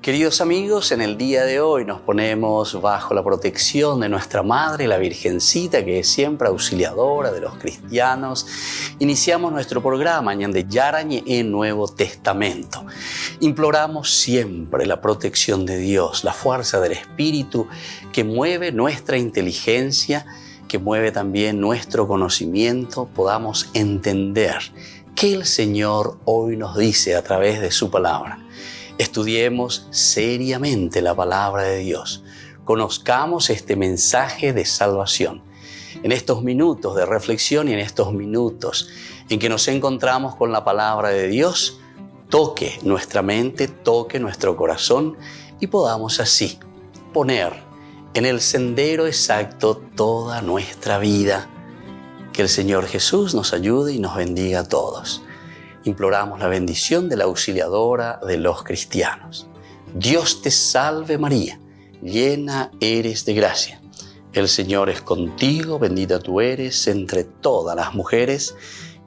Queridos amigos, en el día de hoy nos ponemos bajo la protección de nuestra Madre, la Virgencita, que es siempre auxiliadora de los cristianos. Iniciamos nuestro programa Ñande Yarañe en Nuevo Testamento. Imploramos siempre la protección de Dios, la fuerza del Espíritu que mueve nuestra inteligencia, que mueve también nuestro conocimiento, podamos entender qué el Señor hoy nos dice a través de su palabra. Estudiemos seriamente la palabra de Dios. Conozcamos este mensaje de salvación. En estos minutos de reflexión y en estos minutos en que nos encontramos con la palabra de Dios, toque nuestra mente, toque nuestro corazón y podamos así poner en el sendero exacto toda nuestra vida. Que el Señor Jesús nos ayude y nos bendiga a todos. Imploramos la bendición de la auxiliadora de los cristianos. Dios te salve María, llena eres de gracia. El Señor es contigo, bendita tú eres entre todas las mujeres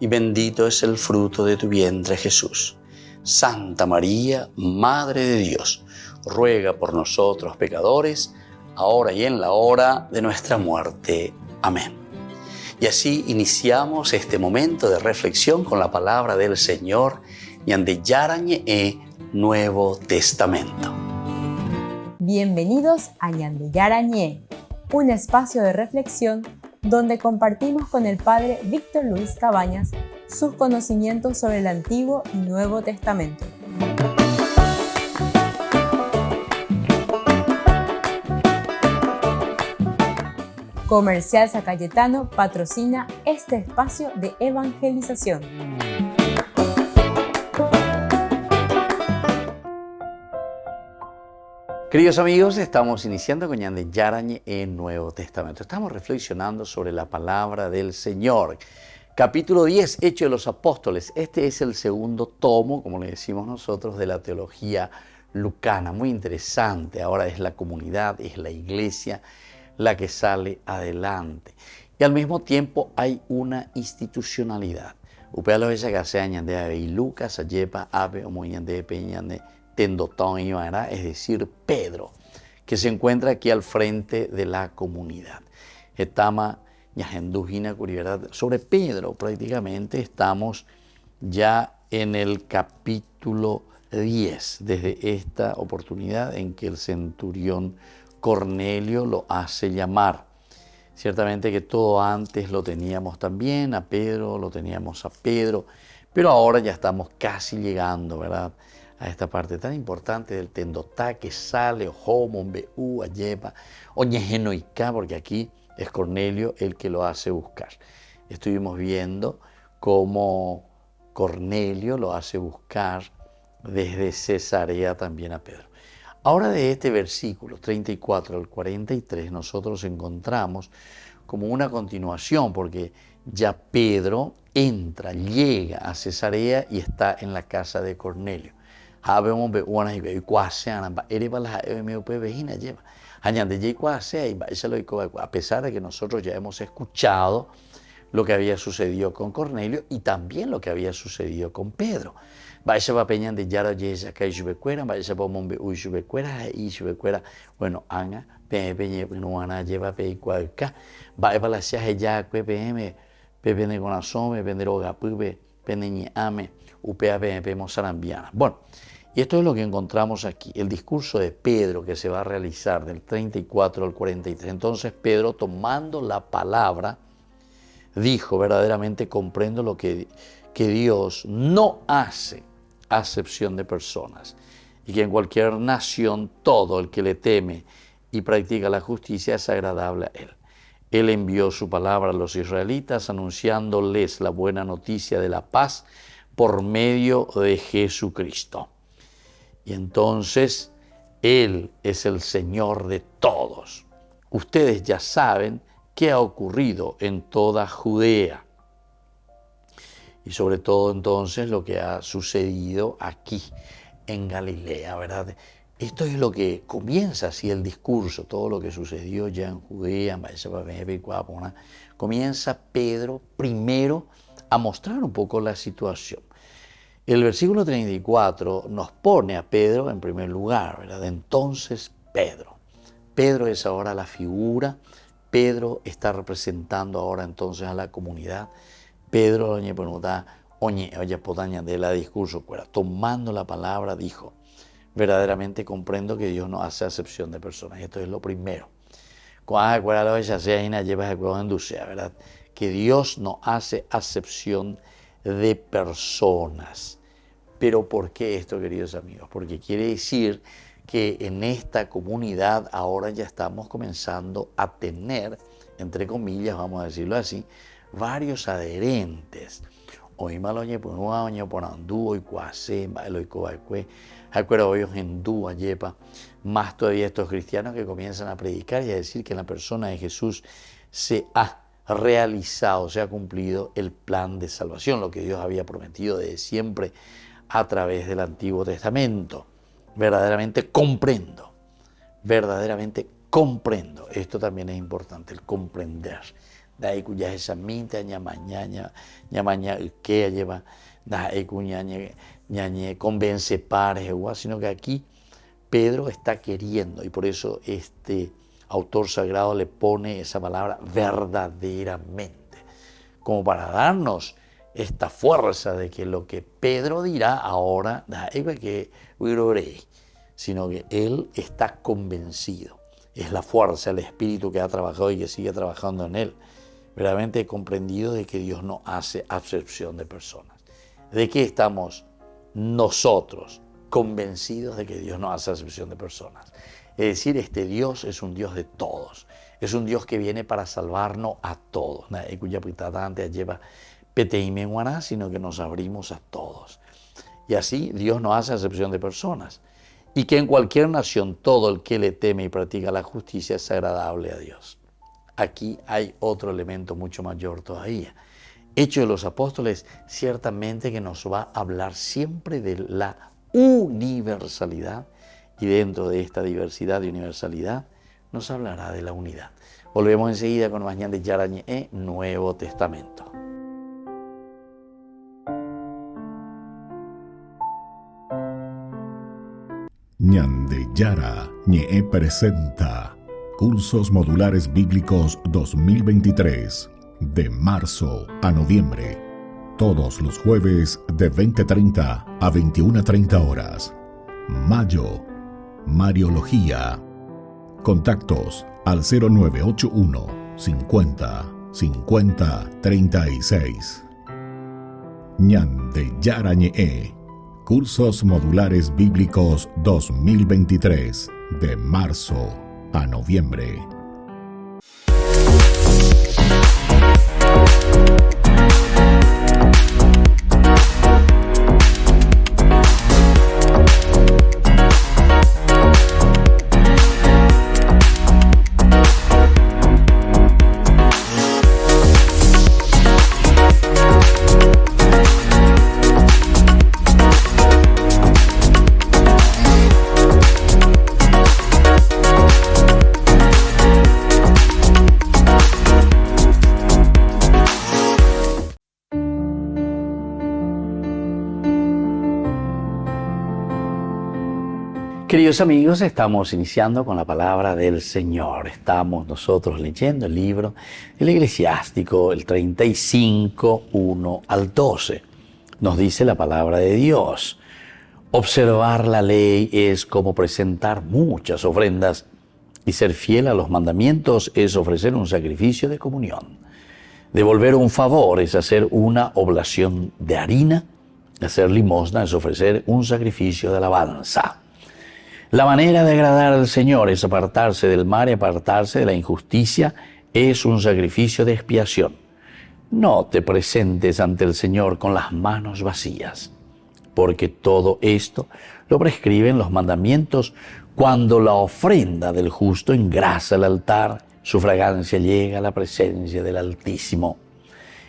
y bendito es el fruto de tu vientre Jesús. Santa María, Madre de Dios, ruega por nosotros pecadores, ahora y en la hora de nuestra muerte. Amén. Y así iniciamos este momento de reflexión con la palabra del Señor, Ñande Yarañe Nuevo Testamento. Bienvenidos a Ñande Yarañe, un espacio de reflexión donde compartimos con el Padre Víctor Luis Cabañas sus conocimientos sobre el Antiguo y Nuevo Testamento. Comercial San Cayetano patrocina este espacio de evangelización. Queridos amigos, estamos iniciando con Ñande Yarañe en Nuevo Testamento. Estamos reflexionando sobre la palabra del Señor. Capítulo 10, Hechos de los Apóstoles. Este es el segundo tomo, como le decimos nosotros, de la teología lucana. Muy interesante. Ahora es la comunidad, es la iglesia la que sale adelante. Y al mismo tiempo hay una institucionalidad. Upea lo ella que sea Ñande Ave y Lucas, Ayepa, Ave, Omo Ñande Peñande, Tendotón y Ibará, es decir, Pedro, que se encuentra aquí al frente de la comunidad. Etama Ñajendujina Curiberdad. Sobre Pedro prácticamente estamos ya en el capítulo 10, desde esta oportunidad en que el centurión Cornelio lo hace llamar. Ciertamente que todo antes lo teníamos también, a Pedro, lo teníamos a Pedro, pero ahora ya estamos casi llegando, ¿verdad?, a esta parte tan importante del Tendotá que sale, Ojomo, Beú, Ayepa, Oñejenoicá, porque aquí es Cornelio el que lo hace buscar. Estuvimos viendo cómo Cornelio lo hace buscar desde Cesarea también a Pedro. Ahora de este versículo 34 al 43 nosotros encontramos como una continuación, porque ya Pedro entra, llega a Cesarea y está en la casa de Cornelio. A pesar de que nosotros ya hemos escuchado lo que había sucedido con Cornelio y también lo que había sucedido con Pedro. Bueno, anga peñe nuana lleva peicualca va la sia ya pm pepene con asome penderoga pube peneñame upea pm mozarambiana. Bueno, y esto es lo que encontramos aquí, el discurso de Pedro que se va a realizar del 34 al 43. Entonces Pedro, tomando la palabra, dijo: verdaderamente comprendo lo que Dios no hace acepción de personas y que en cualquier nación todo el que le teme y practica la justicia es agradable a Él. Él envió su palabra a los israelitas anunciándoles la buena noticia de la paz por medio de Jesucristo. Y entonces Él es el Señor de todos. Ustedes ya saben qué ha ocurrido en toda Judea. Y sobre todo entonces lo que ha sucedido aquí en Galilea, ¿verdad? Esto es lo que comienza así el discurso, todo lo que sucedió ya en Judea, comienza Pedro primero a mostrar un poco la situación. El versículo 34 nos pone a Pedro en primer lugar, ¿verdad? Entonces Pedro. Pedro es ahora la figura, Pedro está representando ahora entonces a la comunidad. Pedro, oye podaña de la discurso, tomando la palabra, dijo, verdaderamente comprendo que Dios no hace acepción de personas. Esto es lo primero. ¿Verdad? Que Dios no hace acepción de personas. ¿Pero por qué esto, queridos amigos? Porque quiere decir que en esta comunidad ahora ya estamos comenzando a tener, entre comillas, vamos a decirlo así, varios adherentes. Hoy maloñe por un año por andú hoy cuase hoy cobalcue acuerdo hoy endú ayepa más todavía estos cristianos que comienzan a predicar y a decir que en la persona de Jesús se ha realizado, se ha cumplido el plan de salvación, lo que Dios había prometido desde siempre a través del Antiguo Testamento. Verdaderamente comprendo. Esto también es importante, el comprender. Da cuya esa minta ñamaña que lleva da ñañe convence pares sino que aquí Pedro está queriendo y por eso este autor sagrado le pone esa palabra verdaderamente, como para darnos esta fuerza de que lo que Pedro dirá ahora da que sino que él está convencido. Es la fuerza, el espíritu que ha trabajado y que sigue trabajando en él. Verdaderamente he comprendido de que Dios no hace acepción de personas. ¿De qué estamos nosotros convencidos de que Dios no hace acepción de personas? Es decir, este Dios es un Dios de todos. Es un Dios que viene para salvarnos a todos. Sino que nos abrimos a todos. Y así Dios no hace acepción de personas. Y que en cualquier nación todo el que le teme y practica la justicia es agradable a Dios. Aquí hay otro elemento mucho mayor todavía. Hechos de los Apóstoles ciertamente que nos va a hablar siempre de la universalidad y dentro de esta diversidad y universalidad nos hablará de la unidad. Volvemos enseguida con Mañana de Yarañe, Nuevo Testamento. Ñande Yara Ñe presenta Cursos Modulares Bíblicos 2023, de marzo a noviembre, todos los jueves de 20:30 a 21:30 horas. Mayo, Mariología. Contactos al 0981 50 50 36. Ñande Yara Ñe, Cursos Modulares Bíblicos 2023, de marzo a noviembre. Queridos amigos, estamos iniciando con la palabra del Señor. Estamos nosotros leyendo el libro del Eclesiástico, el 35, 1 al 12. Nos dice la palabra de Dios. Observar la ley es como presentar muchas ofrendas y ser fiel a los mandamientos es ofrecer un sacrificio de comunión. Devolver un favor es hacer una oblación de harina. Hacer limosna es ofrecer un sacrificio de alabanza. La manera de agradar al Señor es apartarse del mal y apartarse de la injusticia, es un sacrificio de expiación. No te presentes ante el Señor con las manos vacías, porque todo esto lo prescriben los mandamientos. Cuando la ofrenda del justo engrasa el altar, su fragancia llega a la presencia del Altísimo.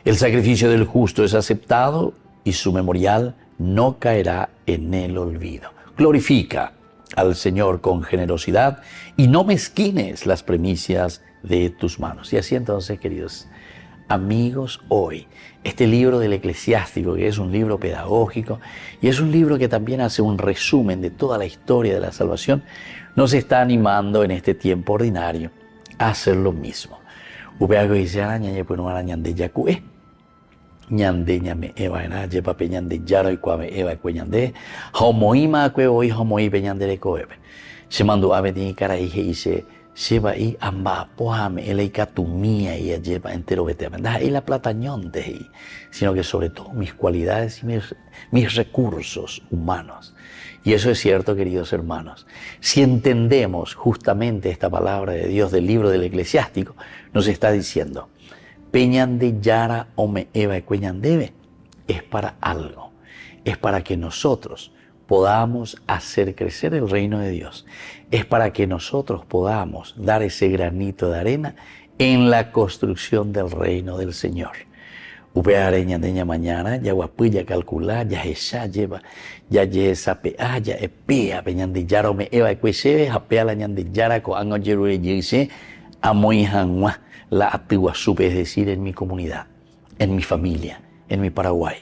El sacrificio del justo es aceptado y su memorial no caerá en el olvido. Glorifica al Señor con generosidad y no mezquines las primicias de tus manos. Y así entonces, queridos Amigos, hoy, este libro del Eclesiástico, que es un libro pedagógico y es un libro que también hace un resumen de toda la historia de la salvación, nos está animando en este tiempo ordinario a hacer lo mismo. Upeago dice araña, pues no arañan de yacué. Ñande ñame eva en yepa peñande yaro y cuave eva cueñande homoima cue hoy homoi peñande de coebe se mandó a venir cara y dice lleva y amba pohame el catumía y lleva entero vete a y la platañón de ahí, sino que sobre todo mis cualidades y mis recursos humanos. Y eso es cierto, queridos hermanos. Si entendemos justamente esta palabra de Dios del libro del Eclesiástico, nos está diciendo Peñande yara ome eva y cueñandebe es para algo, es para que nosotros podamos hacer crecer el reino de Dios, es para que nosotros podamos dar ese granito de arena en la construcción del reino del Señor. Upea areña deña mañana, ya guapuya calcular, ya esa lleva, ya esa pea, ya epea, peñande yara ome eva y cueñandebe, apea la ñande yara con ango yeru y dice, amoy hanwa. La Atiguazú, es decir, en mi comunidad, en mi familia, en mi Paraguay.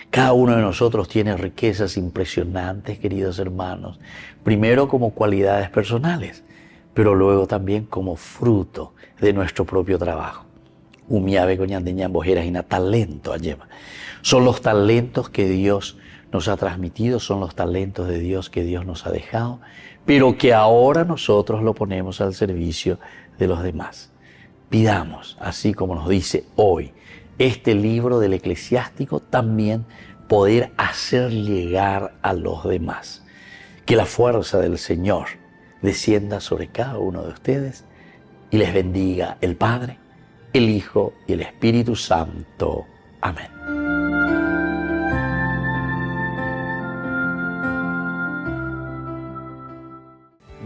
Cada uno de nosotros tiene riquezas impresionantes, queridos hermanos, primero como cualidades personales, pero luego también como fruto de nuestro propio trabajo. Umiave coñandeña bojeras y talento allema. Son los talentos que Dios nos ha transmitido, son los talentos de Dios que Dios nos ha dejado, pero que ahora nosotros lo ponemos al servicio de los demás. Pidamos, así como nos dice hoy este libro del Eclesiástico, también poder hacer llegar a los demás. Que la fuerza del Señor descienda sobre cada uno de ustedes y les bendiga el Padre, el Hijo y el Espíritu Santo. Amén.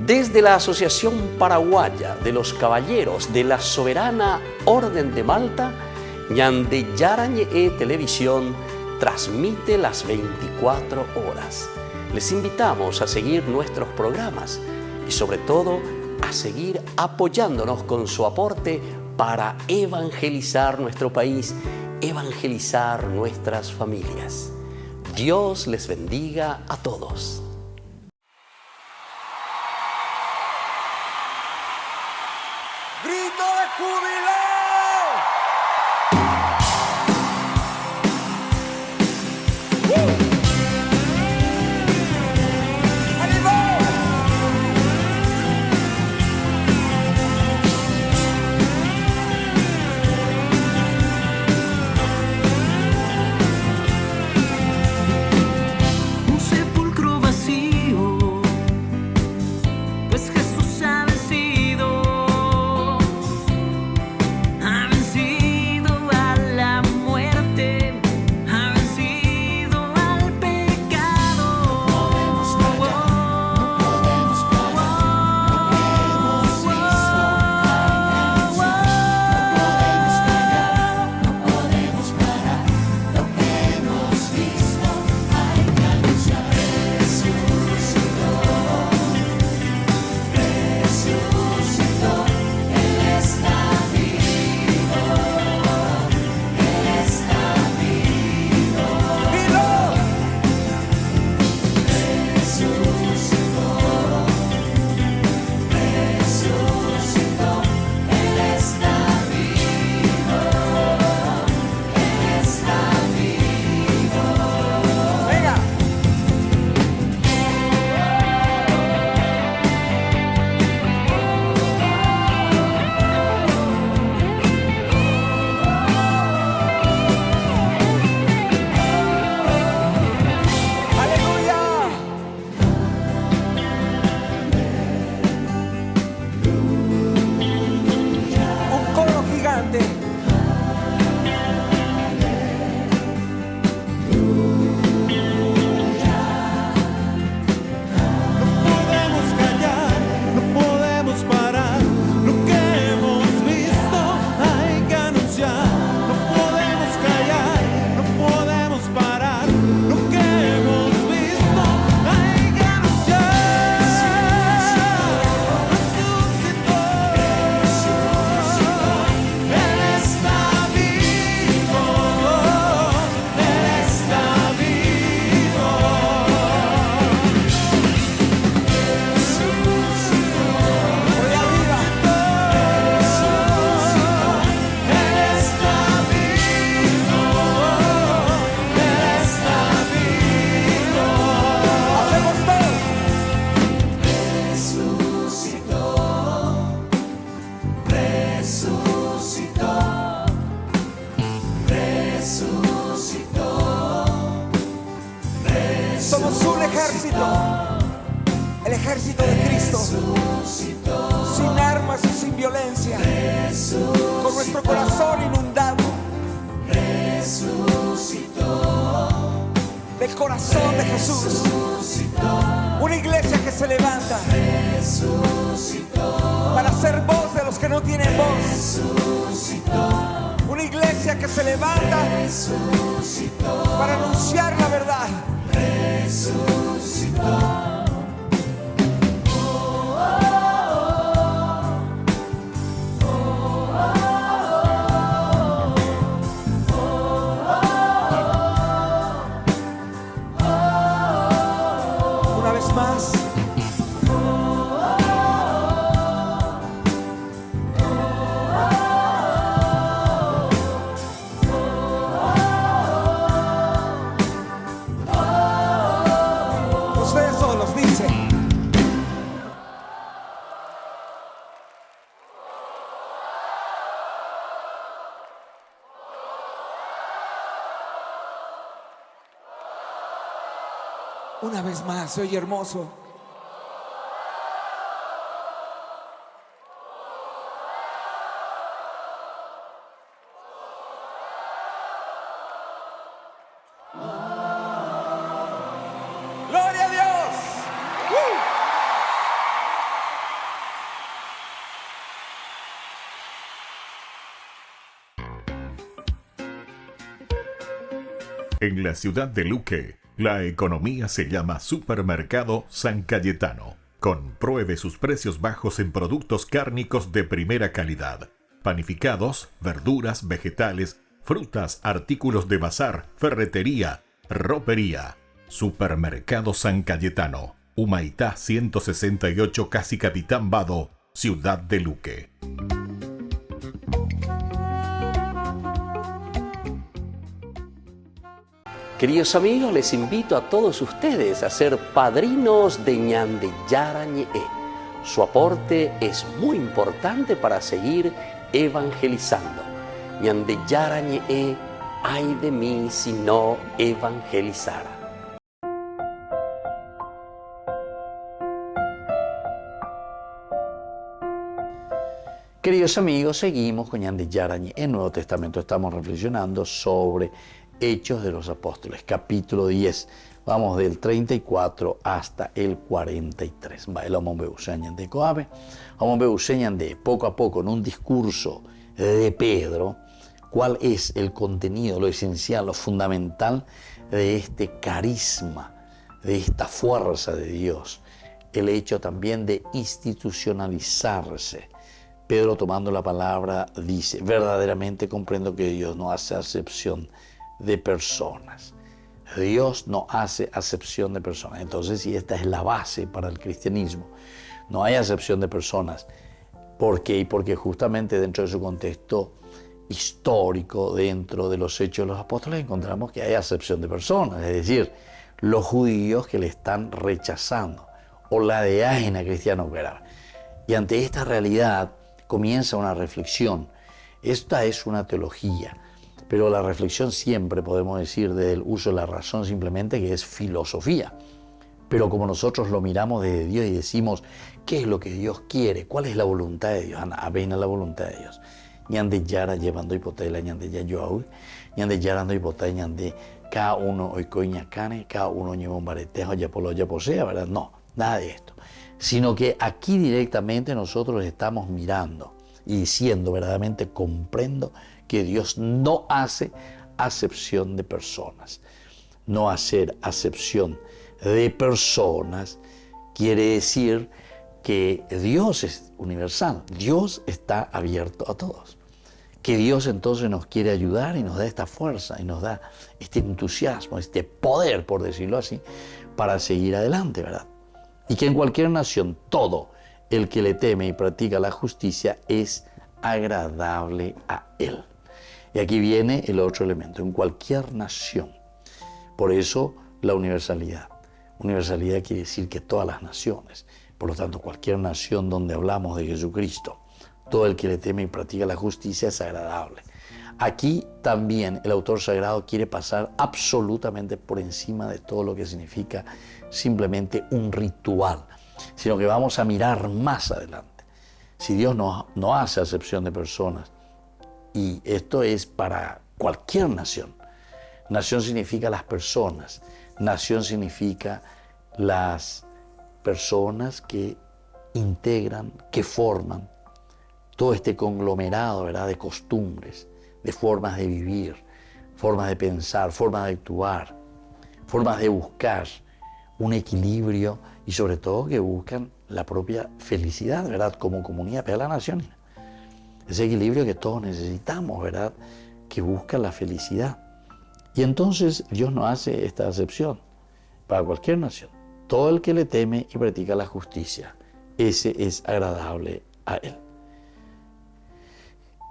Desde la Asociación Paraguaya de los Caballeros de la Soberana Orden de Malta, Ñande Yara Ñe'e Televisión transmite las 24 horas. Les invitamos a seguir nuestros programas y sobre todo a seguir apoyándonos con su aporte para evangelizar nuestro país, evangelizar nuestras familias. Dios les bendiga a todos. ¡Grito de júbilo! ejército de Cristo, sin armas y sin violencia, con nuestro corazón inundado del corazón de Jesús. Una iglesia que se levanta para ser voz de los que no tienen voz. Una iglesia que se levanta para anunciar la verdad. Una vez más. Ustedes solos dicen. Una vez más, se oye hermoso. ¡Gloria a Dios! En la ciudad de Luque, la economía se llama Supermercado San Cayetano. Compruebe sus precios bajos en productos cárnicos de primera calidad. Panificados, verduras, vegetales, frutas, artículos de bazar, ferretería, ropería. Supermercado San Cayetano. Humaitá 168, Casi Capitán Vado, ciudad de Luque. Queridos amigos, les invito a todos ustedes a ser padrinos de Ñande Yara Ñe'e. Su aporte es muy importante para seguir evangelizando. Ñande Yara Ñe'e, ay de mí si no evangelizara. Queridos amigos, seguimos con Ñande Yara Ñe'e. En el Nuevo Testamento estamos reflexionando sobre Hechos de los Apóstoles, capítulo 10. Vamos del 34 hasta el 43. Vamos a ver poco a poco en un discurso de Pedro cuál es el contenido, lo esencial, lo fundamental de este carisma, de esta fuerza de Dios. El hecho también de institucionalizarse. Pedro, tomando la palabra, dice: verdaderamente comprendo que Dios no hace acepción de personas. Dios no hace acepción de personas. Entonces, si esta es la base para el cristianismo, no hay acepción de personas. ¿Por qué? Porque justamente dentro de su contexto histórico, dentro de los Hechos de los Apóstoles, encontramos que hay acepción de personas, es decir, los judíos que le están rechazando, o la de Ágena cristiano que era. Y ante esta realidad comienza una reflexión. Esta es una teología, pero la reflexión siempre podemos decir desde el uso de la razón simplemente que es filosofía. Pero como nosotros lo miramos desde Dios y decimos, ¿qué es lo que Dios quiere? ¿Cuál es la voluntad de Dios? Avena la voluntad de Dios. Ñande yara llevando hipotela, ñande ya yo, ñande yarando hipotela, ñande cada uno hoy coña cane, cada uno lleva un baretejo, ya por lo ya posea, ¿verdad? No, nada de esto. Sino que aquí directamente nosotros estamos mirando y diciendo verdaderamente comprendo que Dios no hace acepción de personas. No hacer acepción de personas quiere decir que Dios es universal, Dios está abierto a todos. Que Dios entonces nos quiere ayudar y nos da esta fuerza y nos da este entusiasmo, este poder, por decirlo así, para seguir adelante, ¿verdad? Y que en cualquier nación todo el que le teme y practica la justicia es agradable a Él. Y aquí viene el otro elemento, en cualquier nación. Por eso la universalidad. Universalidad quiere decir que todas las naciones, por lo tanto cualquier nación donde hablamos de Jesucristo, todo el que le teme y practica la justicia es agradable. Aquí también el autor sagrado quiere pasar absolutamente por encima de todo lo que significa simplemente un ritual. sino que vamos a mirar más adelante. Si Dios no hace acepción de personas, y esto es para cualquier nación. Nación significa las personas, nación significa las personas que integran, que forman todo este conglomerado, ¿verdad?, de costumbres, de formas de vivir, formas de pensar, formas de actuar, formas de buscar un equilibrio y sobre todo que buscan la propia felicidad, ¿verdad?, como comunidad, pero la nación. Ese equilibrio que todos necesitamos, ¿verdad?, que busca la felicidad. Y entonces Dios no hace esta acepción para cualquier nación. Todo el que le teme y practica la justicia, ese es agradable a Él.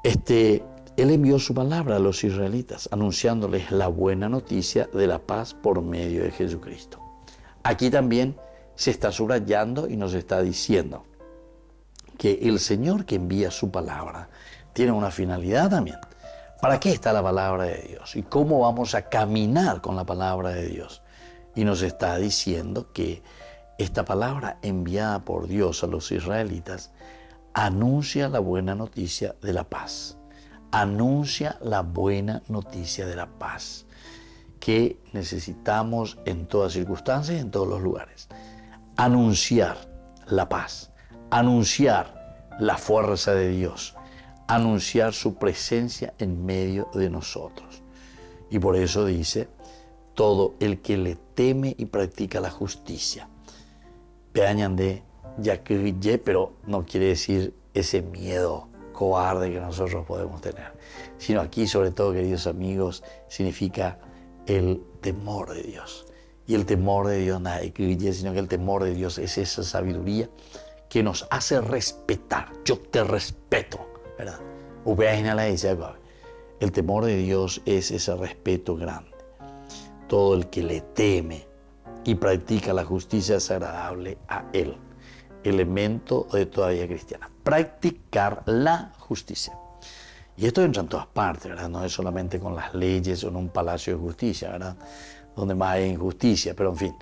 Él envió su palabra a los israelitas, anunciándoles la buena noticia de la paz por medio de Jesucristo. Aquí también se está subrayando y nos está diciendo que el Señor que envía su palabra tiene una finalidad también. ¿Para qué está la palabra de Dios? ¿Y cómo vamos a caminar con la palabra de Dios? Y nos está diciendo que esta palabra enviada por Dios a los israelitas anuncia la buena noticia de la paz. Anuncia la buena noticia de la paz que necesitamos en todas circunstancias y en todos los lugares. Anunciar la paz, anunciar la fuerza de Dios, anunciar su presencia en medio de nosotros. Y por eso dice, todo el que le teme y practica la justicia. Peañan de yaquille, pero no quiere decir ese miedo cobarde que nosotros podemos tener, sino aquí, sobre todo, queridos amigos, significa el temor de Dios. Y el temor de Dios nada de yaquille, sino que el temor de Dios es esa sabiduría que nos hace respetar. Yo te respeto, ¿verdad? El temor de Dios es ese respeto grande. Todo el que le teme y practica la justicia es agradable a Él. Elemento de toda vida cristiana. Practicar la justicia. Y esto entra en todas partes, ¿verdad? No es solamente con las leyes o en un palacio de justicia, ¿verdad?, donde más hay injusticia, pero en fin.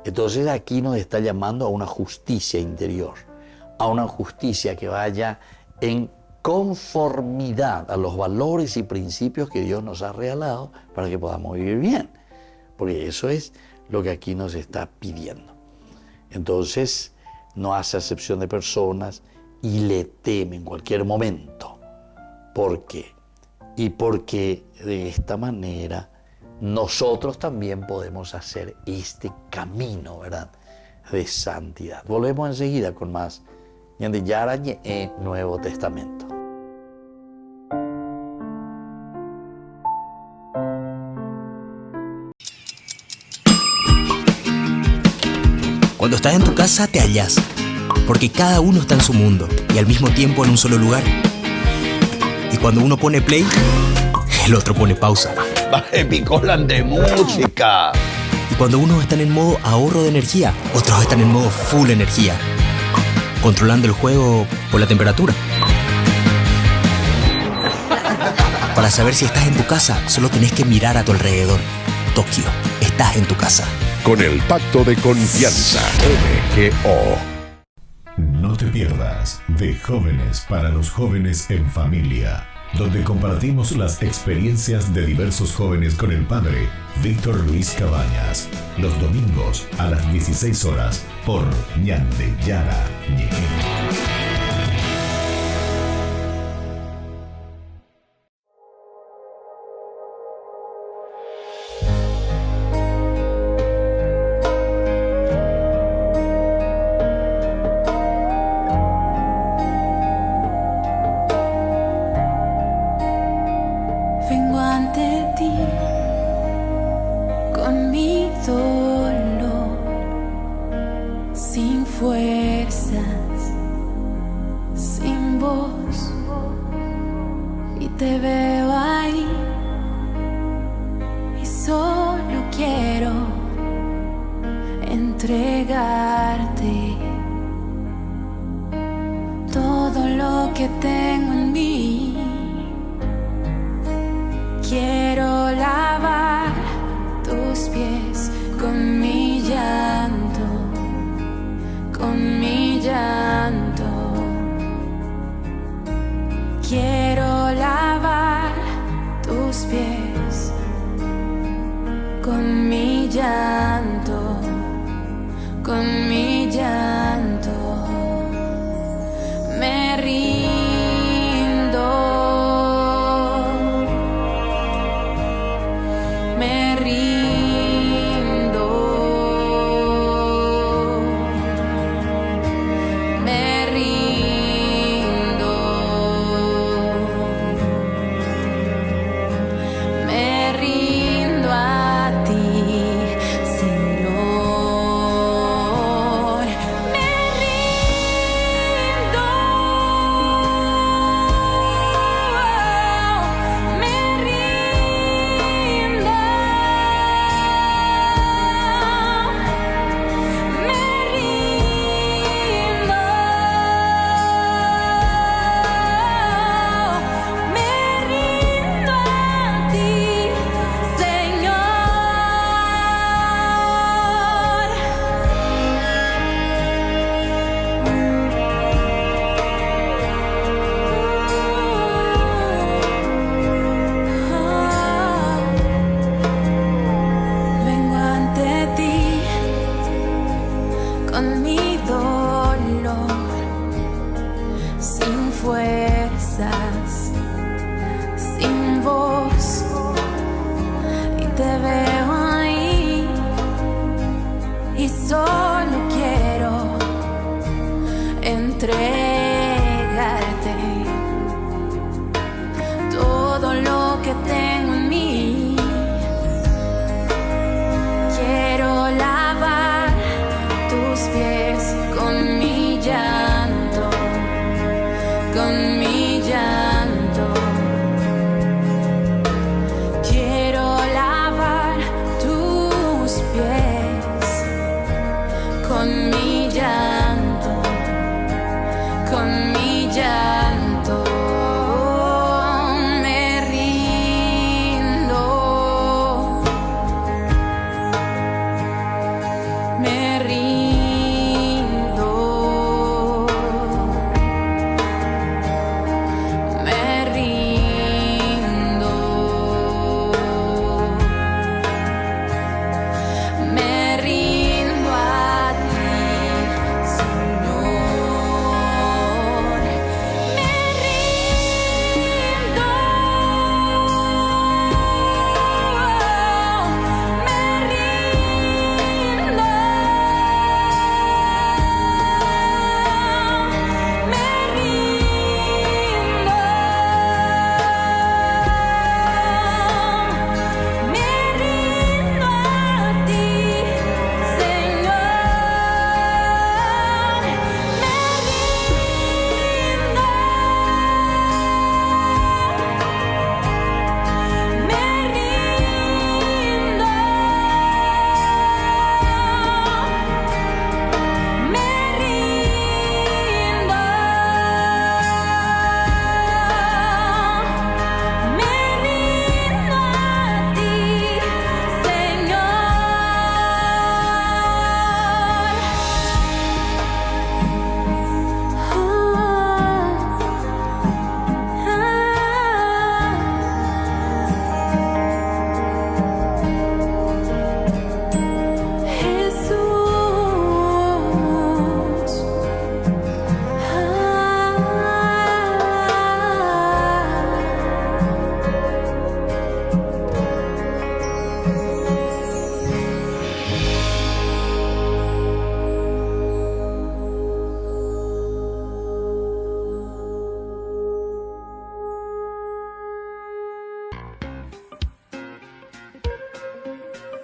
Entonces aquí nos está llamando a una justicia interior, a una justicia que vaya en conformidad a los valores y principios que Dios nos ha regalado para que podamos vivir bien. Porque eso es lo que aquí nos está pidiendo. Entonces, no hace acepción de personas y le teme en cualquier momento. ¿Por qué? Y porque de esta manera nosotros también podemos hacer este camino, ¿verdad?, de santidad. Volvemos enseguida con más de Yarañe en Nuevo Testamento. Cuando estás en tu casa te hallas, porque cada uno está en su mundo y al mismo tiempo en un solo lugar. Y cuando uno pone play, el otro pone pausa. Picolan de música. Y cuando unos están en modo ahorro de energía, otros están en modo full energía, controlando el juego por la temperatura. Para saber si estás en tu casa, solo tenés que mirar a tu alrededor. Tokio, estás en tu casa. Con el Pacto de Confianza, MGO. No te pierdas de Jóvenes para los Jóvenes en Familia, donde compartimos las experiencias de diversos jóvenes con el padre Víctor Luis Cabañas, los domingos a las 16 horas por Ñande Yara Ñe. Vengo ante ti con mi dolor, sin fuerzas, sin voz, y te veo ahí y solo quiero entregarte todo lo que tengo en mí. Quiero lavar tus pies con mi llanto, con con mi llanto, con mi llanto, me rindo, me rindo, me rindo, me rindo a ti, Señor, me rindo, me rindo, me rindo, me rindo a ti, Señor. Vengo ante ti con mi dolor, sin fuerzas, sin voz, y te veo ahí y solo quiero entregarte todo lo que tengo en mí. Quiero lavar tus pies con mi llanto, con mi llanto. Quiero lavar tus pies con mi llanto, con mi llanto. Me rindo, me rindo, me rindo, me rindo a ti, Señor, me rindo, me rindo, me rindo, me rindo a ti, Señor, me rindo, me rindo, me rindo, me rindo a ti, Señor. Jesús.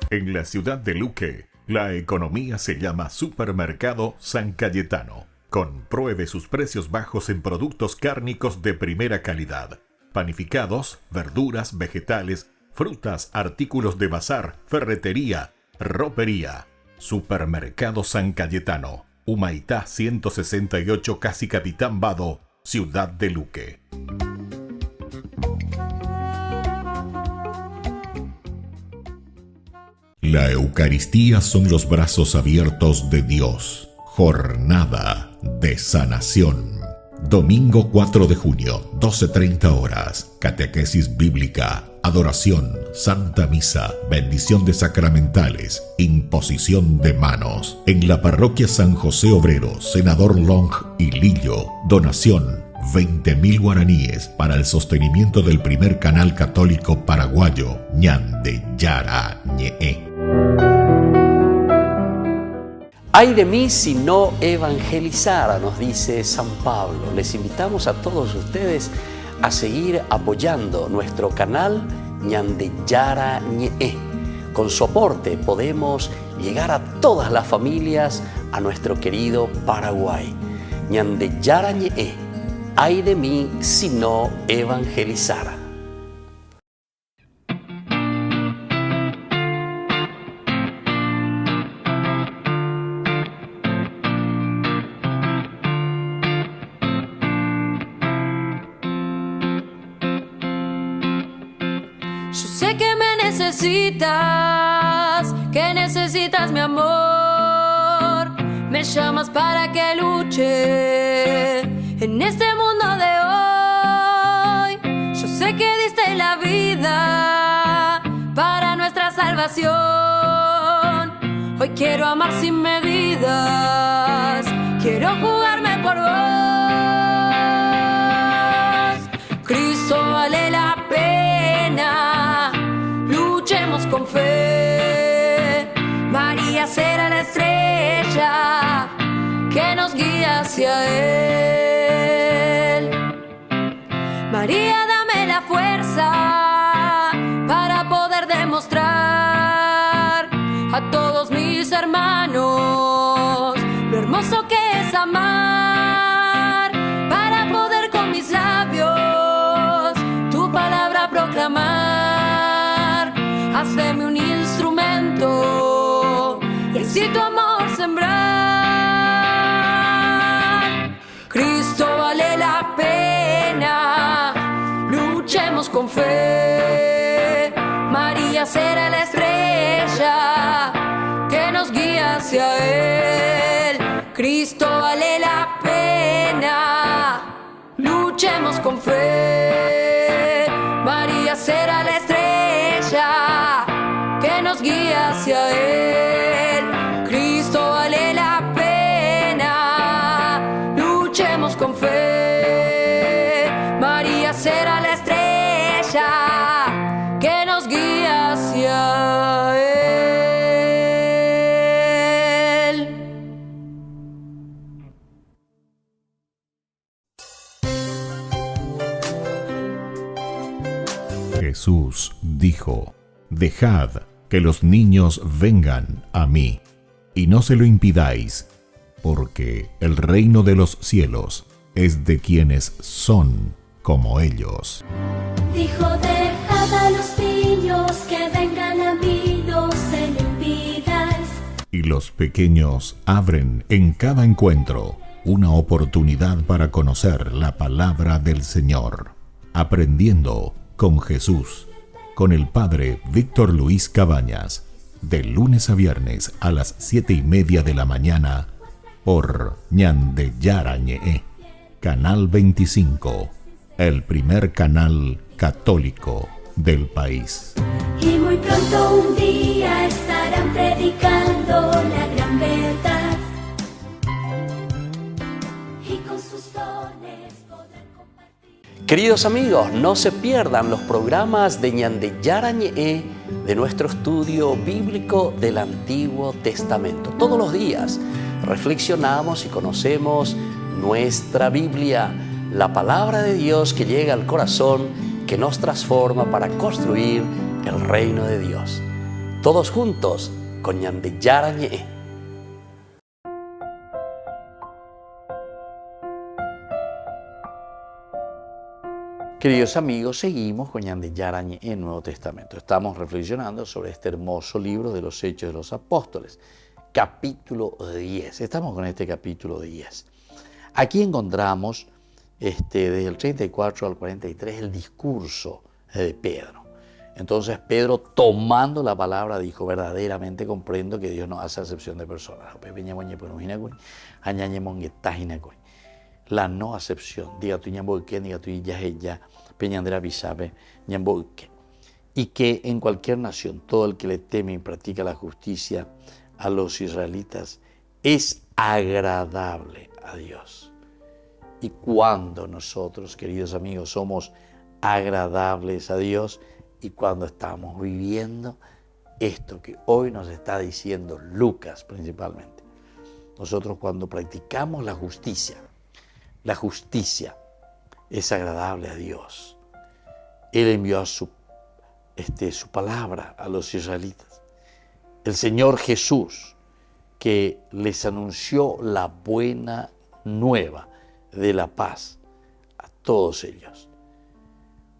En la ciudad de Luque, la economía se llama Supermercado San Cayetano. Compruebe sus precios bajos en productos cárnicos de primera calidad. Panificados, verduras, vegetales, frutas, artículos de bazar, ferretería, ropería. Supermercado San Cayetano. Humaitá 168, Casi Capitán Vado, ciudad de Luque. La Eucaristía son los brazos abiertos de Dios. Jornada de sanación. Domingo 4 de junio, 12:30 horas. Catequesis bíblica adoración, Santa Misa, bendición de sacramentales, imposición de manos. En la parroquia San José Obrero, Senador Long y Lillo, donación 20.000 guaraníes para el sostenimiento del primer canal católico paraguayo, Ñande Yara Ñe'e. Ay de mí si no evangelizara, nos dice San Pablo. Les invitamos a todos ustedes a seguir apoyando nuestro canal Ñande Yara Ñe'e. Con su aporte podemos llegar a todas las familias a nuestro querido Paraguay. Ñande Yara Ñe'e. Ay de mí si no evangelizara. Yo sé que me necesitas, que necesitas mi amor. Me llamas para que luche en este mundo de hoy. Yo sé que diste la vida para nuestra salvación. Hoy quiero amar sin medidas, quiero jugarme por vos. Cristo vale la pena, luchemos con fe. María será la estrella que nos guía hacia Él. María, dame la fuerza para poder demostrar a todos mis hermanos lo hermoso que es amar, para poder con mis labios tu palabra proclamar. Hazme un instrumento y así tu amor sembrar. Cristo vale la pena, luchemos con fe. María será la estrella que nos guía hacia Él. Cristo vale la pena, luchemos con fe. María será la estrella que nos guía hacia Él. Cristo vale la pena, luchemos con fe. María será la estrella que nos guía hacia Él. Jesús dijo: Dejad que los niños vengan a mí, y no se lo impidáis, porque el reino de los cielos es de quienes son como ellos. Dijo: dejad a los niños que vengan a mí, no se lo impidáis. Y los pequeños abren en cada encuentro una oportunidad para conocer la palabra del Señor, aprendiendo con Jesús, con el Padre Víctor Luis Cabañas, de lunes a viernes a las 7:30 de la mañana, por Ñande Yara Ñe'e, Canal 25, el primer canal católico del país. Y muy pronto un día estarán predicando la gran verdad, y con sus dones podrán compartir. Queridos amigos, no se pierdan los programas de Ñande Yara Ñe'e de nuestro estudio bíblico del Antiguo Testamento. Todos los días reflexionamos y conocemos nuestra Biblia, la palabra de Dios que llega al corazón, que nos transforma para construir el reino de Dios. Todos juntos con Ñande Yara Ñe'e. Queridos amigos, seguimos con Ñande Yara Ñe'e en Nuevo Testamento. Estamos reflexionando sobre este hermoso libro de los Hechos de los Apóstoles, capítulo 10. Estamos con este capítulo 10. Aquí encontramos desde el 34 al 43 el discurso de Pedro. Entonces Pedro, tomando la palabra, dijo: verdaderamente comprendo que Dios no hace acepción de personas. La no acepción. Diga tu ñamboque, diga tu ya, peñandera bisabe, ñamboque. y que en cualquier nación todo el que le teme y practica la justicia a los israelitas es agradable a Dios. Y cuando nosotros, queridos amigos, somos agradables a Dios y cuando estamos viviendo esto que hoy nos está diciendo Lucas principalmente, nosotros cuando practicamos la justicia es agradable a Dios. Él envió su palabra a los israelitas. El Señor Jesús, que les anunció la buena nueva de la paz a todos ellos.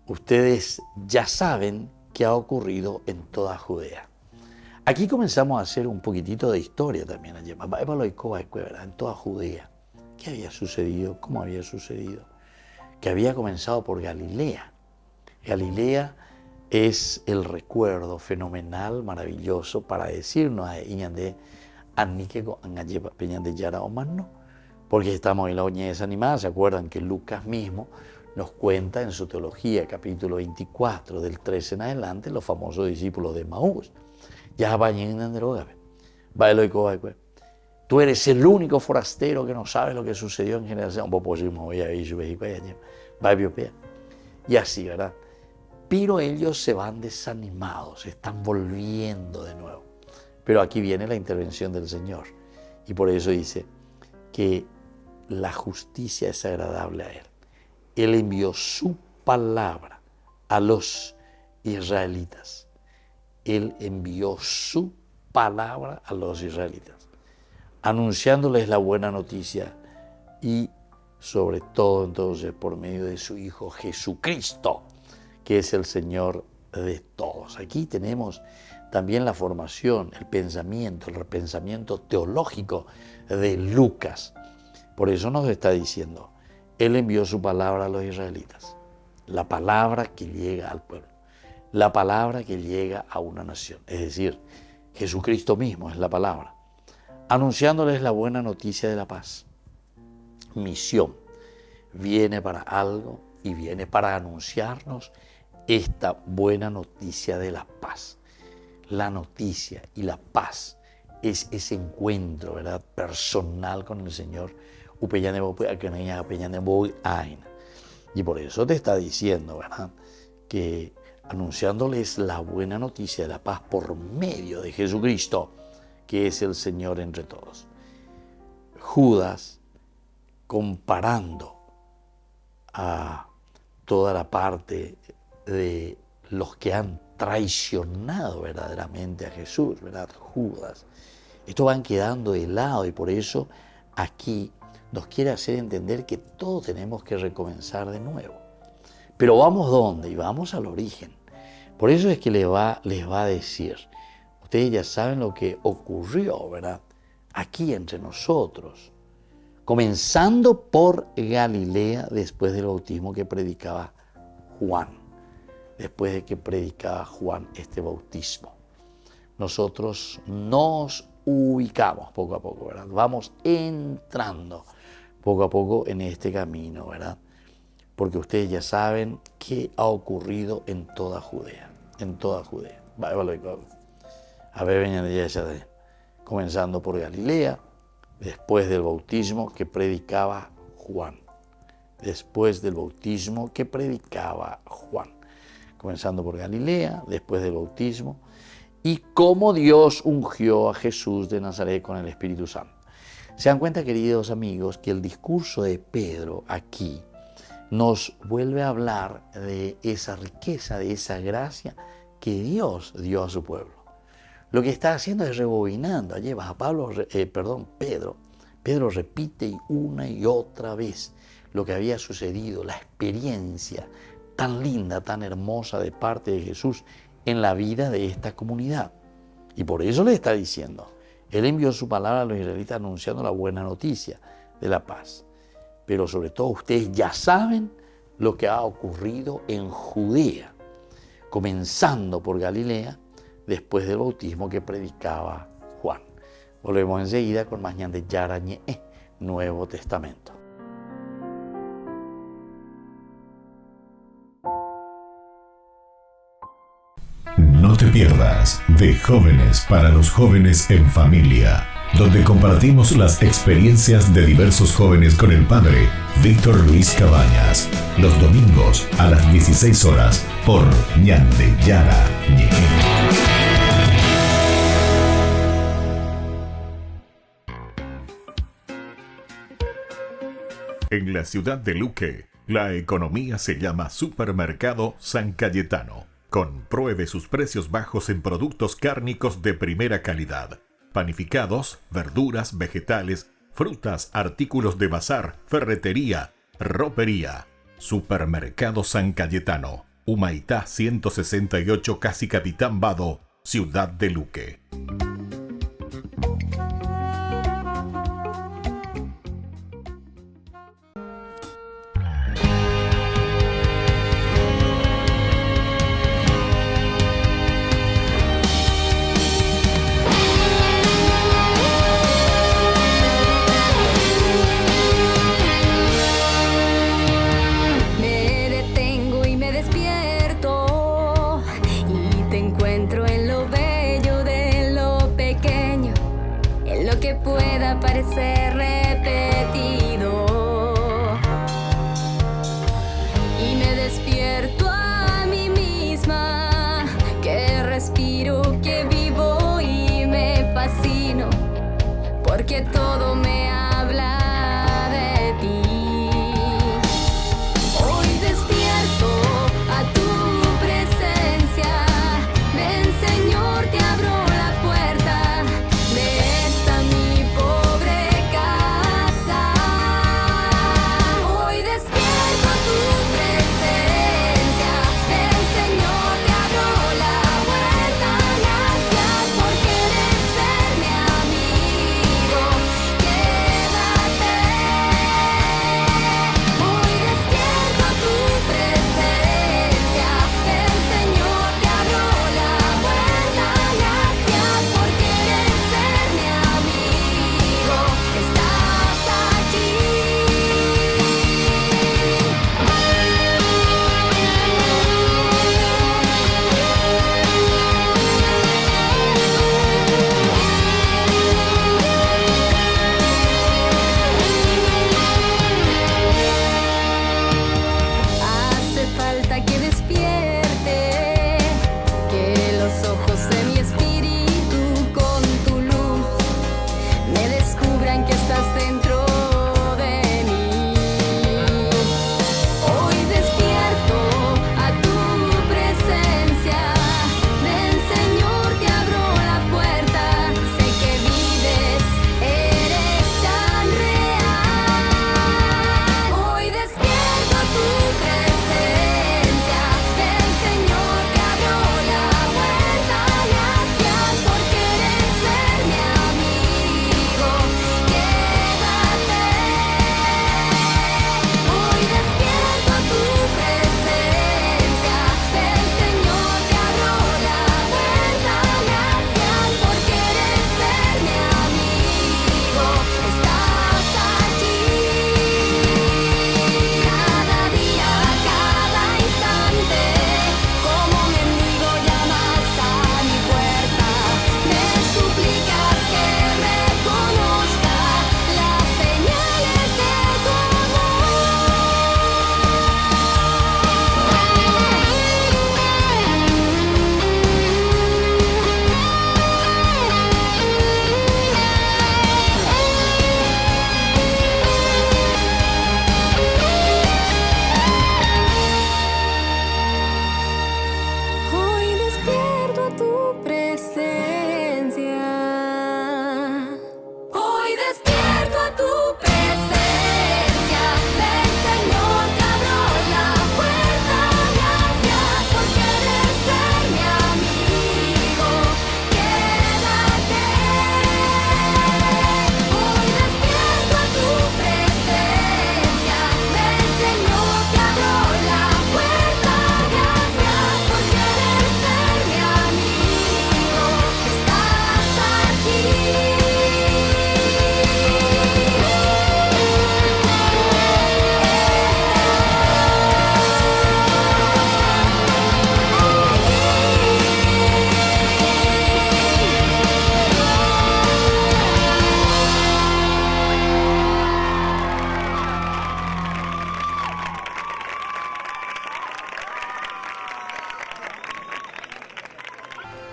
Ustedes ya saben qué ha ocurrido en toda Judea. Aquí comenzamos a hacer un poquitito de historia también allí, en toda Judea. ¿Qué había sucedido? ¿Cómo había sucedido? Que había comenzado por Galilea. Galilea es el recuerdo fenomenal, maravilloso para decirnos a Iñande Anniquego Angayepa Peña de Yara Omanno, porque estamos en la oña desanimada. ¿Se acuerdan que Lucas mismo nos cuenta en su teología, capítulo 24, del 13 en adelante, los famosos discípulos de Maús? Ya vayan en droga. Tú eres el único forastero que no sabe lo que sucedió en generación. Y así, ¿verdad? Pero ellos se van desanimados, se están volviendo de nuevo. Pero aquí viene la intervención del Señor. Y por eso dice que la justicia es agradable a Él. Él envió su palabra a los israelitas. Él envió su palabra a los israelitas, anunciándoles la buena noticia y sobre todo entonces por medio de su Hijo Jesucristo, que es el Señor de todos. Aquí tenemos también la formación, el repensamiento teológico de Lucas. Por eso nos está diciendo, Él envió su palabra a los israelitas, la palabra que llega al pueblo, la palabra que llega a una nación, es decir, Jesucristo mismo es la palabra, anunciándoles la buena noticia de la paz. Misión, viene para algo y viene para anunciarnos esta buena noticia de la paz. La noticia y la paz es ese encuentro, ¿verdad?, personal con el Señor. Y por eso te está diciendo, ¿verdad?, que anunciándoles la buena noticia de la paz por medio de Jesucristo, que es el Señor entre todos. Judas, comparando a toda la parte de los que han traicionado verdaderamente a Jesús, ¿verdad? Judas. Estos van quedando de lado y por eso aquí nos quiere hacer entender que todos tenemos que recomenzar de nuevo. Pero ¿vamos dónde? Y vamos al origen. Por eso es que les va a decir, ustedes ya saben lo que ocurrió, ¿verdad?, aquí entre nosotros, comenzando por Galilea después del bautismo que predicaba Juan, después de que predicaba Juan este bautismo. Nosotros nos ubicamos poco a poco, ¿verdad? Vamos entrando poco a poco en este camino, ¿verdad? Porque ustedes ya saben qué ha ocurrido en toda Judea, A ver, comenzando por Galilea, después del bautismo que predicaba Juan, comenzando por Galilea, después del bautismo, y cómo Dios ungió a Jesús de Nazaret con el Espíritu Santo. Se dan cuenta, queridos amigos, que el discurso de Pedro aquí nos vuelve a hablar de esa riqueza, de esa gracia que Dios dio a su pueblo. Lo que está haciendo es rebobinando. Allí va Pedro repite una y otra vez lo que había sucedido, la experiencia tan linda, tan hermosa de parte de Jesús en la vida de esta comunidad. Y por eso le está diciendo, Él envió su palabra a los israelitas anunciando la buena noticia de la paz. Pero sobre todo ustedes ya saben lo que ha ocurrido en Judea, comenzando por Galilea, después del bautismo que predicaba Juan. Volvemos enseguida con más de Yarañe, Nuevo Testamento. No te pierdas De Jóvenes para los Jóvenes en Familia, donde compartimos las experiencias de diversos jóvenes con el padre Víctor Luis Cabañas, los domingos a las 16 horas por Ñande Yara Ñequén. En la ciudad de Luque, la economía se llama Supermercado San Cayetano. Compruebe sus precios bajos en productos cárnicos de primera calidad. Panificados, verduras, vegetales, frutas, artículos de bazar, ferretería, ropería. Supermercado San Cayetano, Humaitá 168, Casi Capitán Vado, ciudad de Luque. Parecer repetido y me despierto a mí misma, que respiro, que vivo y me fascino, porque todo me habla de ti. Hoy despierto a tu presencia, ven Señor, te abro la puerta de esta mi pobre casa. Hoy despierto a tu presencia, ven Señor, te abro la puerta. Gracias por querer ser mi amigo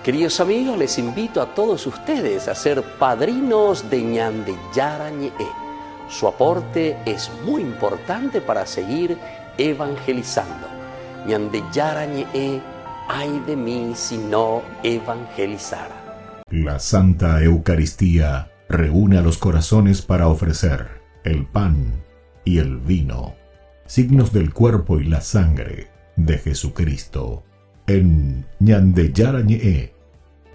Queridos amigos, les invito a todos ustedes a ser padrinos de Ñande Yarañe. Su aporte es muy importante para seguir evangelizando. Ñande Yarañe, ay de mí si no evangelizara. La Santa Eucaristía reúne a los corazones para ofrecer el pan y el vino, signos del cuerpo y la sangre de Jesucristo. En Ñande Yarañe,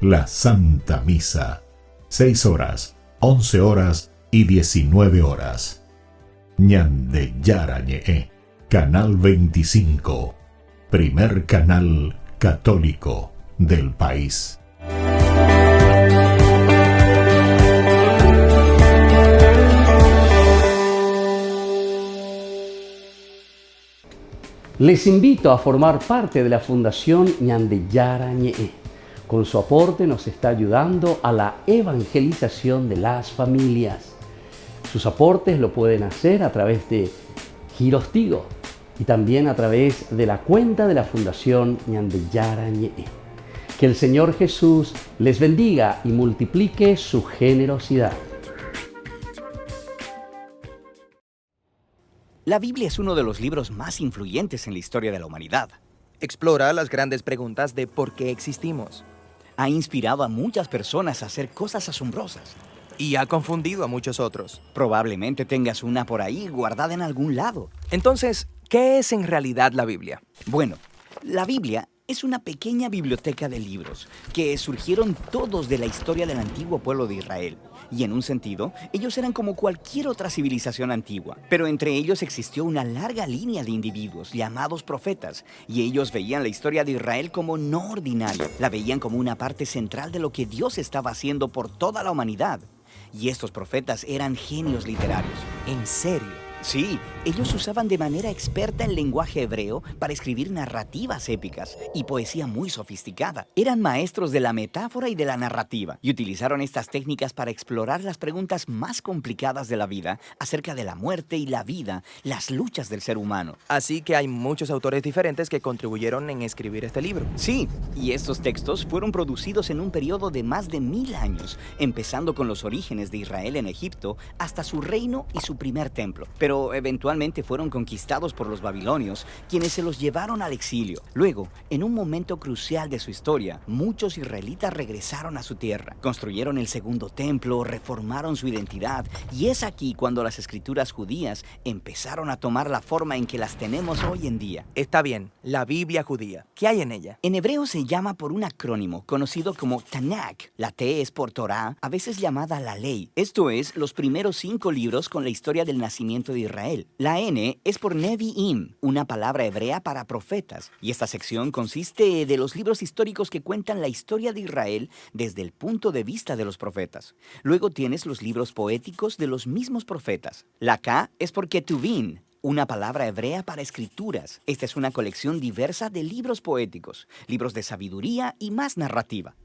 la Santa Misa, 6 horas, 11 horas y 19 horas. Ñande Yarañe, Canal 25, primer canal católico del país. Les invito a formar parte de la Fundación Ñande Yarañe. Con su aporte nos está ayudando a la evangelización de las familias. Sus aportes lo pueden hacer a través de Giros Tigo y también a través de la cuenta de la Fundación Ñande Yarañe. Que el Señor Jesús les bendiga y multiplique su generosidad. La Biblia es uno de los libros más influyentes en la historia de la humanidad. Explora las grandes preguntas de por qué existimos. Ha inspirado a muchas personas a hacer cosas asombrosas. Y ha confundido a muchos otros. Probablemente tengas una por ahí guardada en algún lado. Entonces, ¿qué es en realidad la Biblia? Bueno, la Biblia es una pequeña biblioteca de libros que surgieron todos de la historia del antiguo pueblo de Israel. Y en un sentido, ellos eran como cualquier otra civilización antigua. Pero entre ellos existió una larga línea de individuos llamados profetas. Y ellos veían la historia de Israel como no ordinaria. La veían como una parte central de lo que Dios estaba haciendo por toda la humanidad. Y estos profetas eran genios literarios. ¿En serio? Sí, ellos usaban de manera experta el lenguaje hebreo para escribir narrativas épicas y poesía muy sofisticada. Eran maestros de la metáfora y de la narrativa y utilizaron estas técnicas para explorar las preguntas más complicadas de la vida acerca de la muerte y la vida, las luchas del ser humano. Así que hay muchos autores diferentes que contribuyeron en escribir este libro. Sí, y estos textos fueron producidos en un periodo de más de 1000 años, empezando con los orígenes de Israel en Egipto hasta su reino y su primer templo. Pero eventualmente fueron conquistados por los babilonios, quienes se los llevaron al exilio. Luego, en un momento crucial de su historia, muchos israelitas regresaron a su tierra, construyeron el segundo templo, reformaron su identidad, y es aquí cuando las escrituras judías empezaron a tomar la forma en que las tenemos hoy en día. Está bien, la Biblia judía. ¿Qué hay en ella? En hebreo se llama por un acrónimo conocido como Tanakh. La T es por Torah, a veces llamada la ley. Esto es, los primeros 5 libros con la historia del nacimiento de Israel. La N es por Nevi'im, una palabra hebrea para profetas, y esta sección consiste de los libros históricos que cuentan la historia de Israel desde el punto de vista de los profetas. Luego tienes los libros poéticos de los mismos profetas. La K es por Ketuvim, una palabra hebrea para escrituras. Esta es una colección diversa de libros poéticos, libros de sabiduría y más narrativa.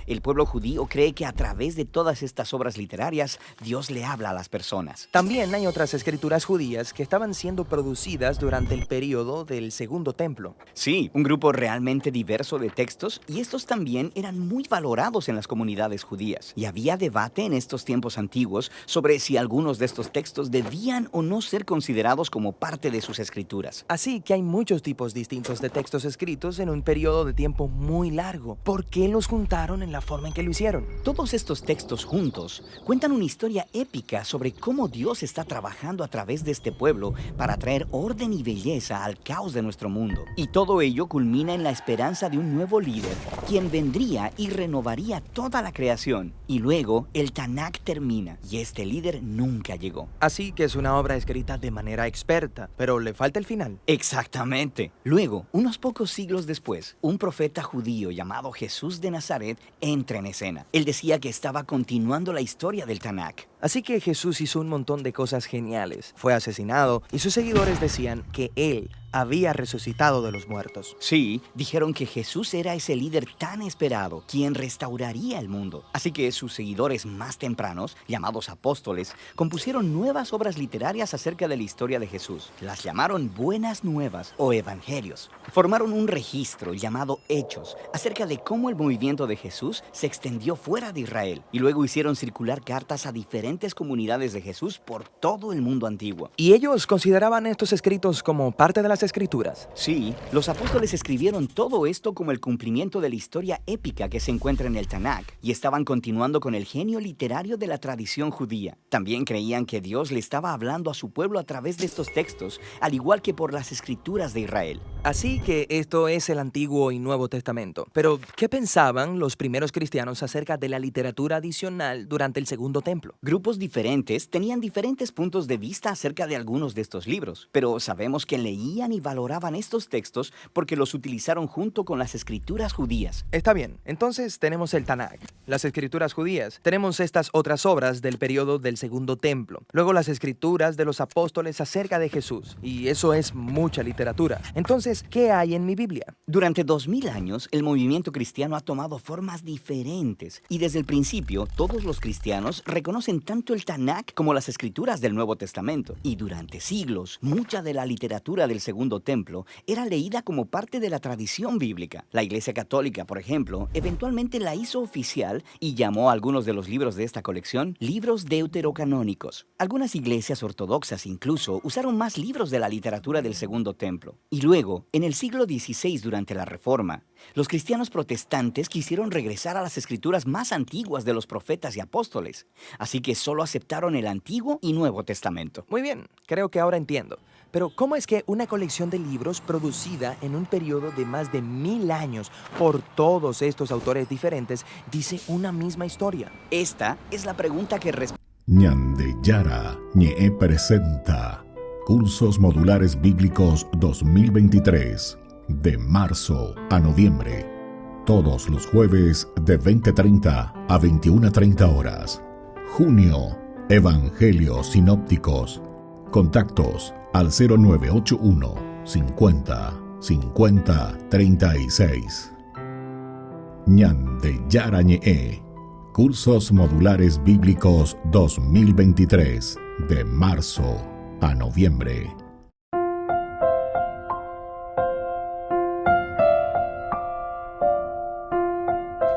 El pueblo judío cree que a través de todas estas obras literarias, Dios le habla a las personas. También hay otras escrituras judías que estaban siendo producidas durante el periodo del Segundo Templo. Sí, un grupo realmente diverso de textos, y estos también eran muy valorados en las comunidades judías. Y había debate en estos tiempos antiguos sobre si algunos de estos textos debían o no ser considerados como parte de sus escrituras. Así que hay muchos tipos distintos de textos escritos en un periodo de tiempo muy largo. ¿Por qué los juntaron en la forma en que lo hicieron? Todos estos textos juntos cuentan una historia épica sobre cómo Dios está trabajando a través de este pueblo para traer orden y belleza al caos de nuestro mundo. Y todo ello culmina en la esperanza de un nuevo líder, quien vendría y renovaría toda la creación. Y luego el Tanakh termina, y este líder nunca llegó. Así que es una obra escrita de manera experta, pero le falta el final. Exactamente. Luego, unos pocos siglos después, un profeta judío llamado Jesús de Nazaret entra en escena. Él decía que estaba continuando la historia del Tanakh. Así que Jesús hizo un montón de cosas geniales. Fue asesinado y sus seguidores decían que él había resucitado de los muertos. Sí, dijeron que Jesús era ese líder tan esperado, quien restauraría el mundo. Así que sus seguidores más tempranos, llamados apóstoles, compusieron nuevas obras literarias acerca de la historia de Jesús. Las llamaron Buenas Nuevas o Evangelios. Formaron un registro llamado Hechos acerca de cómo el movimiento de Jesús se extendió fuera de Israel. Y luego hicieron circular cartas a diferentes comunidades de Jesús por todo el mundo antiguo. ¿Y ellos consideraban estos escritos como parte de las Escrituras? Sí, los apóstoles escribieron todo esto como el cumplimiento de la historia épica que se encuentra en el Tanakh y estaban continuando con el genio literario de la tradición judía. También creían que Dios le estaba hablando a su pueblo a través de estos textos, al igual que por las escrituras de Israel. Así que esto es el Antiguo y Nuevo Testamento. Pero, ¿qué pensaban los primeros cristianos acerca de la literatura adicional durante el Segundo Templo? Grupos diferentes tenían diferentes puntos de vista acerca de algunos de estos libros, pero sabemos que leían y valoraban estos textos porque los utilizaron junto con las escrituras judías. Está bien, entonces tenemos el Tanakh, las escrituras judías. Tenemos estas otras obras del periodo del Segundo Templo. Luego las escrituras de los apóstoles acerca de Jesús. Y eso es mucha literatura. Entonces, ¿qué hay en mi Biblia? Durante 2000 años, el movimiento cristiano ha tomado formas diferentes. Y desde el principio, todos los cristianos reconocen tanto el Tanakh como las escrituras del Nuevo Testamento. Y durante siglos, mucha de la literatura del Segundo Templo era leída como parte de la tradición bíblica. La Iglesia Católica, por ejemplo, eventualmente la hizo oficial y llamó a algunos de los libros de esta colección libros deuterocanónicos. Algunas iglesias ortodoxas incluso usaron más libros de la literatura del Segundo Templo. Y luego, en el siglo XVI, durante la Reforma, los cristianos protestantes quisieron regresar a las escrituras más antiguas de los profetas y apóstoles. Así que solo aceptaron el Antiguo y Nuevo Testamento. Muy bien, creo que ahora entiendo. Pero ¿cómo es que una colección de libros producida en un periodo de más de 1000 años por todos estos autores diferentes dice una misma historia? Esta es la pregunta que Ñande Yara Ñe presenta Cursos Modulares Bíblicos 2023 de marzo a noviembre. Todos los jueves de 20:30 a 21:30 horas. Junio, Evangelios Sinópticos. Contactos al 0981 50 50 36. Ñande Yara Ñe. Cursos Modulares Bíblicos 2023 de marzo a noviembre.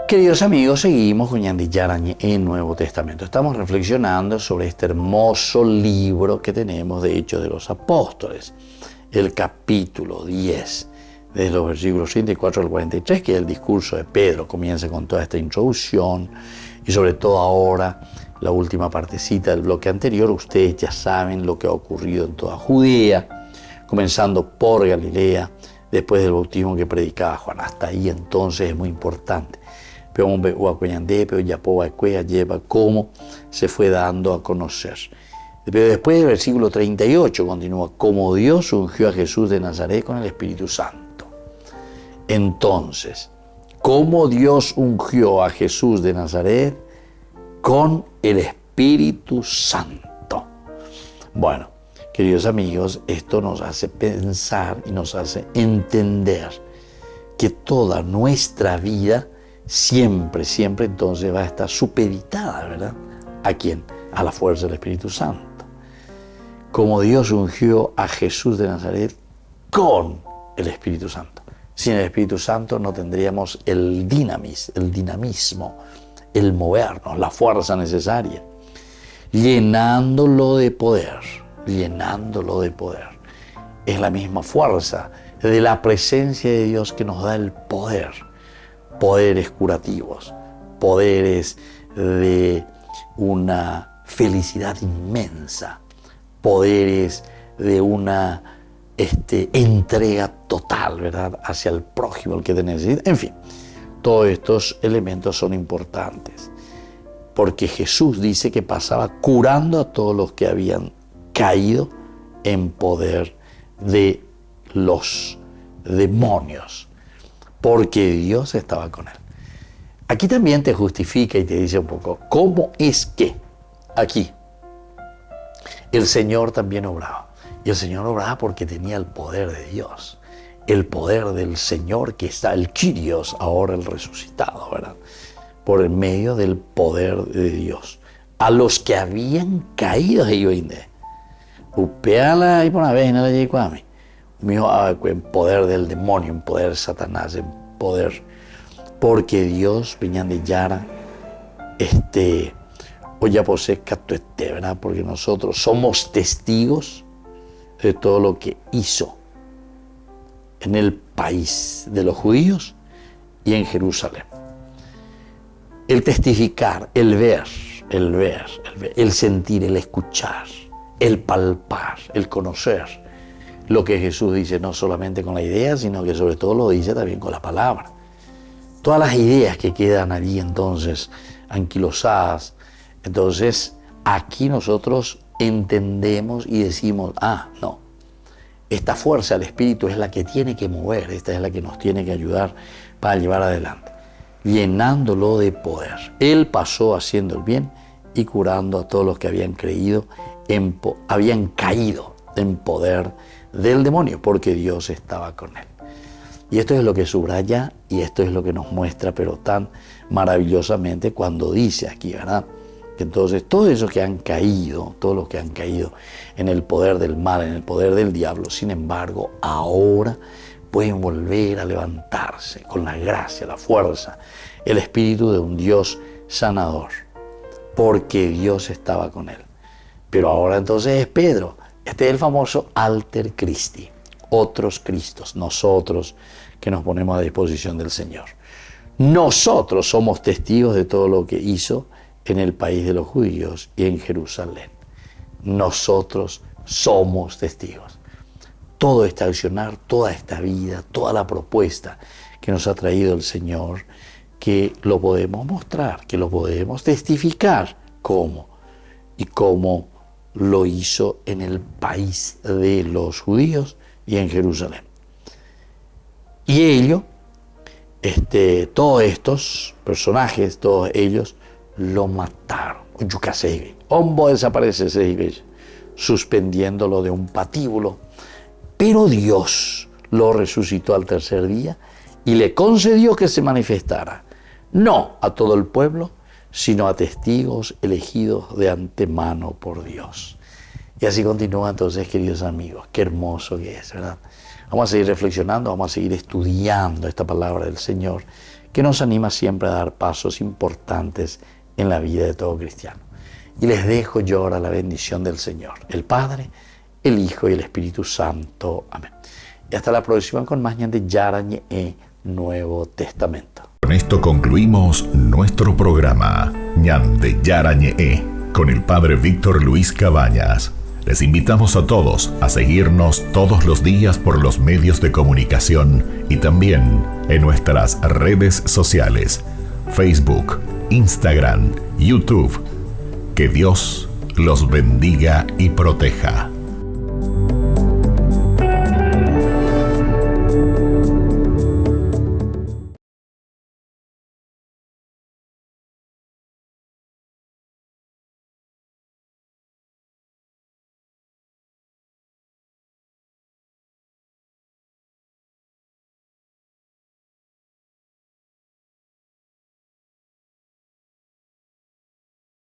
Queridos amigos, seguimos con Ñande Yara Ñe en Nuevo Testamento. Estamos reflexionando sobre este hermoso libro que tenemos de Hechos de los Apóstoles, el capítulo 10, desde los versículos 34 al 43, que es el discurso de Pedro. Comienza con toda esta introducción y sobre todo ahora, la última partecita del bloque anterior. Ustedes ya saben lo que ha ocurrido en toda Judea, comenzando por Galilea, después del bautismo que predicaba Juan. Hasta ahí entonces es muy importante. Cómo se fue dando a conocer. Pero después del versículo 38 continúa: como Dios ungió a Jesús de Nazaret con el Espíritu Santo. Entonces, ¿cómo Dios ungió a Jesús de Nazaret con el Espíritu Santo? Bueno, queridos amigos, esto nos hace pensar y nos hace entender que toda nuestra vida siempre entonces va a estar supeditada, ¿verdad? ¿A quién? A la fuerza del Espíritu Santo. Como Dios ungió a Jesús de Nazaret con el Espíritu Santo. Sin el Espíritu Santo no tendríamos el dinamismo, el movernos, la fuerza necesaria. Llenándolo de poder. Es la misma fuerza de la presencia de Dios que nos da el poder. Poderes curativos, poderes de una felicidad inmensa, poderes de una entrega total, ¿verdad?, hacia el prójimo, el que te necesita. En fin, todos estos elementos son importantes, porque Jesús dice que pasaba curando a todos los que habían caído en poder de los demonios, porque Dios estaba con él. Aquí también te justifica y te dice un poco, ¿cómo es que aquí, el Señor también obraba. Y el Señor obraba porque tenía el poder de Dios. El poder del Señor que está, el Kyrios, ahora el resucitado, ¿verdad? Por el medio del poder de Dios. A los que habían caído de Yoinde. Upeala y por una vez no le llegó a mí. En poder del demonio, en poder de Satanás, en poder. Porque Dios, venían de Yara, oye, posee catuete, ¿verdad? Porque nosotros somos testigos de todo lo que hizo en el país de los judíos y en Jerusalén. El testificar, el ver, el sentir, el escuchar, el palpar, el conocer lo que Jesús dice, no solamente con la idea, sino que sobre todo lo dice también con la palabra. Todas las ideas que quedan allí entonces anquilosadas, entonces aquí nosotros entendemos y decimos, no, esta fuerza del Espíritu es la que tiene que mover, esta es la que nos tiene que ayudar para llevar adelante, llenándolo de poder. Él pasó haciendo el bien y curando a todos los que habían habían caído en poder del demonio, porque Dios estaba con él. Y esto es lo que subraya y esto es lo que nos muestra, pero tan maravillosamente cuando dice aquí, ¿verdad? Que entonces todos esos que han caído, todos los que han caído en el poder del mal, en el poder del diablo, sin embargo, ahora pueden volver a levantarse con la gracia, la fuerza, el espíritu de un Dios sanador, porque Dios estaba con él. Pero ahora entonces es Pedro, este es el famoso alter Christi, otros Cristos, nosotros que nos ponemos a disposición del Señor. Nosotros somos testigos de todo lo que hizo en el país de los judíos y en Jerusalén. Nosotros somos testigos. Todo este accionar, toda esta vida, toda la propuesta que nos ha traído el Señor, que lo podemos mostrar, que lo podemos testificar. ¿Cómo? Y cómo lo hizo en el país de los judíos y en Jerusalén. Y ellos, todos estos personajes, todos ellos, lo mataron. Hombo desaparece, suspendiéndolo de un patíbulo. Pero Dios lo resucitó al tercer día y le concedió que se manifestara, no a todo el pueblo, sino a testigos elegidos de antemano por Dios. Y así continúa entonces, queridos amigos. Qué hermoso que es, ¿verdad? Vamos a seguir reflexionando, vamos a seguir estudiando esta palabra del Señor, que nos anima siempre a dar pasos importantes en la vida de todo cristiano. Y les dejo yo ahora la bendición del Señor, el Padre, el Hijo y el Espíritu Santo. Amén. Y hasta la próxima con más de Yarañe Nuevo Testamento. Con esto concluimos nuestro programa Ñande Yarañe con el Padre Víctor Luis Cabañas. Les invitamos a todos a seguirnos todos los días por los medios de comunicación y también en nuestras redes sociales, Facebook, Instagram, YouTube. Que Dios los bendiga y proteja.